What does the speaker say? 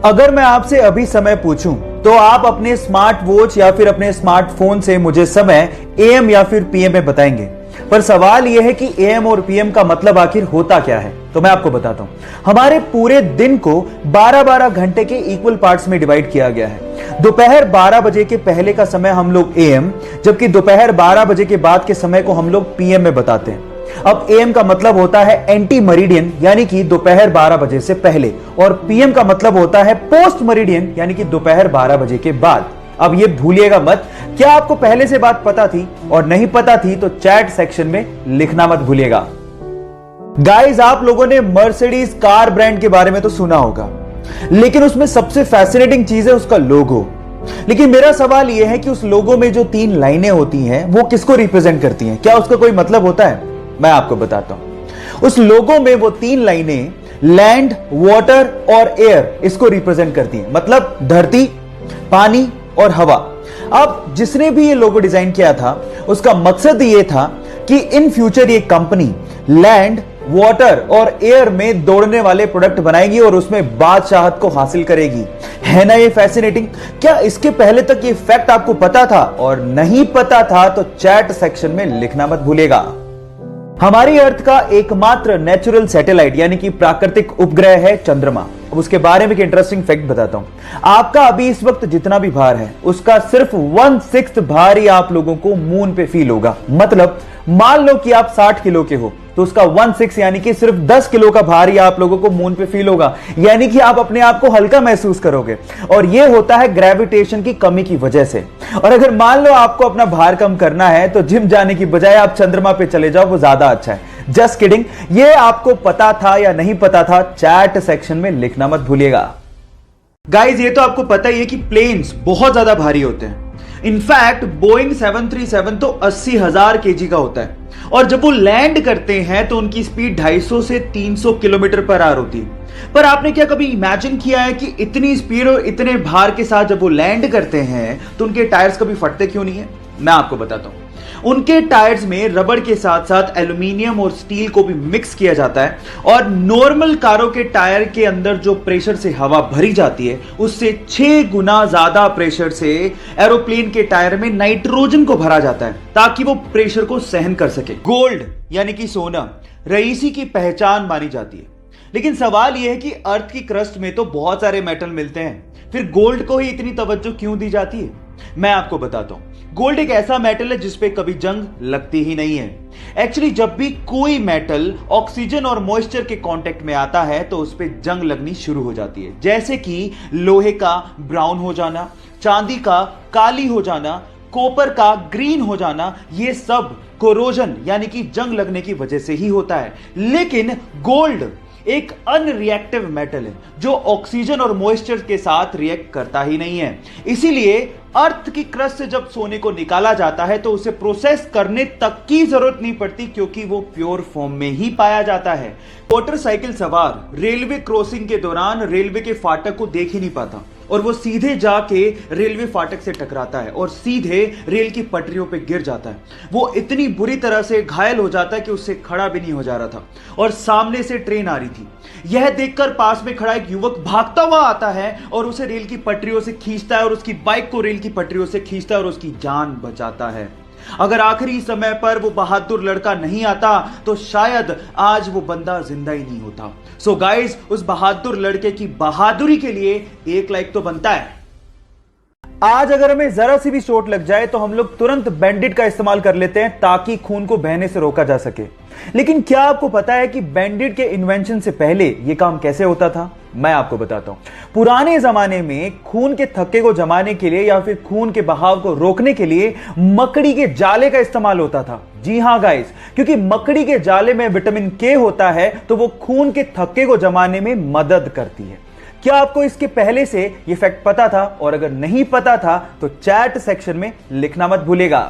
अगर मैं आपसे अभी समय पूछूं तो आप अपने स्मार्ट वॉच या फिर अपने स्मार्टफोन से मुझे समय एएम या फिर पीएम में बताएंगे। पर सवाल यह है कि एएम और पीएम का मतलब आखिर होता क्या है। तो मैं आपको बताता हूं। हमारे पूरे दिन को 12-12 घंटे के इक्वल पार्ट्स में डिवाइड किया गया है। दोपहर 12 बजे के पहले का समय हम लोग एएम, जबकि दोपहर 12 बजे के बाद के समय को हम लोग पीएम में बताते हैं। अब एएम का मतलब होता है एंटी मरीडियन, यानी कि दोपहर 12 बजे से पहले, और पीएम का मतलब होता है पोस्ट मरीडियन, यानी कि दोपहर 12 बजे के बाद। अब ये भूलिएगा मत। क्या आपको पहले से बात पता थी? और नहीं पता थी तो चैट सेक्शन में लिखना मत भूलिएगा। गाइस, आप लोगों ने मर्सिडीज कार ब्रांड के बारे में तो सुना होगा, लेकिन उसमें सबसे फैसिनेटिंग चीज है उसका लोगो। लेकिन मेरा सवाल यह है कि उस लोगो में जो 3 लाइनें होती हैं वो किसको रिप्रेजेंट करती हैं? क्या उसका कोई मतलब होता है? मैं आपको बताता हूं। उस लोगो में वो 3 लाइनें लैंड, वाटर और एयर इसको रिप्रेजेंट करती हैं, मतलब धरती, पानी और हवा। अब जिसने भी ये लोगो डिजाइन किया था उसका मकसद ये था कि इन फ्यूचर ये कंपनी लैंड, वाटर और एयर में दौड़ने वाले प्रोडक्ट बनाएगी और उसमें बादशाहत को हासिल करेगी। है ना ये फैसिनेटिंग? क्या इसके पहले तक ये फैक्ट आपको पता था? और नहीं पता था तो चैट सेक्शन में लिखना मत भूलिएगा। हमारी अर्थ का एकमात्र नेचुरल सैटेलाइट यानी कि प्राकृतिक उपग्रह है चंद्रमा। अब उसके बारे में एक इंटरेस्टिंग फैक्ट बताता हूं। आपका अभी इस वक्त जितना भी भार है उसका सिर्फ 1/6 भार ही आप लोगों को मून पे फील होगा। मतलब मान लो कि आप 60 किलो के हो तो उसका 1/6 यानी कि सिर्फ 10 किलो का भार ही आप लोगों को मून पे फील होगा, यानी कि आप अपने आप को हल्का महसूस करोगे। और यह होता है ग्रेविटेशन की कमी की वजह से। और अगर मान लो आपको अपना भार कम करना है तो जिम जाने की बजाय आप चंद्रमा पे चले जाओ, वो ज्यादा अच्छा है। Just kidding. ये आपको पता था या नहीं पता था? चैट सेक्शन में लिखना मत भूलिएगा। गाइस, ये तो आपको पता ही है कि प्लेन्स बहुत ज्यादा भारी होते हैं। इनफैक्ट बोइंग 737 तो 80,000 केजी का होता है, और जब वो लैंड करते हैं तो उनकी स्पीड 250 से 300 किलोमीटर पर आवर होती है। पर आपने क्या कभी इमेजिन किया है कि इतनी स्पीड और इतने भार के साथ जब वो लैंड करते हैं तो उनके टायर्स कभी फटते क्यों नहीं है? मैं आपको बताता हूं। उनके टायर्स में रबड़ के साथ साथ एल्यूमिनियम और स्टील को भी मिक्स किया जाता है, और नॉर्मल कारों के टायर के अंदर जो प्रेशर से हवा भरी जाती है उससे 6 गुना ज्यादा प्रेशर से एरोप्लेन के टायर में नाइट्रोजन को भरा जाता है ताकि वो प्रेशर को सहन कर सके। गोल्ड यानी कि सोना रईसी की पहचान मानी जाती है। लेकिन सवाल यह है कि अर्थ की क्रस्ट में तो बहुत सारे मेटल मिलते हैं, फिर गोल्ड को ही इतनी तवज्जो क्यों दी जाती है? मैं आपको बताता हूं। गोल्ड एक ऐसा मेटल है जिसपे कभी जंग लगती ही नहीं है। एक्चुअली जब भी कोई मेटल ऑक्सीजन और मॉइस्चर के कांटेक्ट में आता है तो उस पे जंग लगनी शुरू हो जाती है, जैसे कि लोहे का ब्राउन हो जाना, चांदी का काली हो जाना, कॉपर का ग्रीन हो जाना। ये सब कोरोजन यानी कि जंग लगने की वजह से ही होता है। लेकिन गोल्ड एक अनरिएक्टिव मेटल है जो ऑक्सीजन और मॉइस्चर के साथ रिएक्ट करता ही नहीं है। इसीलिए अर्थ की क्रस्ट से जब सोने को निकाला जाता है तो उसे प्रोसेस करने तक की जरूरत नहीं पड़ती, क्योंकि वो प्योर फॉर्म में ही पाया जाता है। मोटरसाइकिल सवार रेलवे क्रॉसिंग के दौरान रेलवे के फाटक को देख ही नहीं पाता, और वो सीधे जाके रेलवे फाटक से टकराता है और सीधे रेल की पटरियों पे गिर जाता है। वो इतनी बुरी तरह से घायल हो जाता है कि उससे खड़ा भी नहीं हो जा रहा था, और सामने से ट्रेन आ रही थी। यह देखकर पास में खड़ा एक युवक भागता हुआ आता है और उसे रेल की पटरियों से खींचता है, और उसकी बाइक को रेल की पटरियों से खींचता है और उसकी जान बचाता है। अगर आखिरी समय पर वो बहादुर लड़का नहीं आता तो शायद आज वो बंदा जिंदा ही नहीं होता। सो गाइस, उस बहादुर लड़के की बहादुरी के लिए 1 लाइक तो बनता है। आज अगर हमें जरा सी भी चोट लग जाए तो हम लोग तुरंत बैंडेड का इस्तेमाल कर लेते हैं ताकि खून को बहने से रोका जा सके। लेकिन क्या आपको पता है कि बैंडेड के इन्वेंशन से पहले यह काम कैसे होता था? मैं आपको बताता हूं। पुराने जमाने में खून के थक्के को जमाने के लिए या फिर खून के बहाव को रोकने के लिए मकड़ी के जाले का इस्तेमाल होता था। जी हां गाइस, क्योंकि मकड़ी के जाले में विटामिन के होता है तो वो खून के थक्के को जमाने में मदद करती है। क्या आपको इसके पहले से यह फैक्ट पता था? और अगर नहीं पता था तो चैट सेक्शन में लिखना मत भूलिएगा।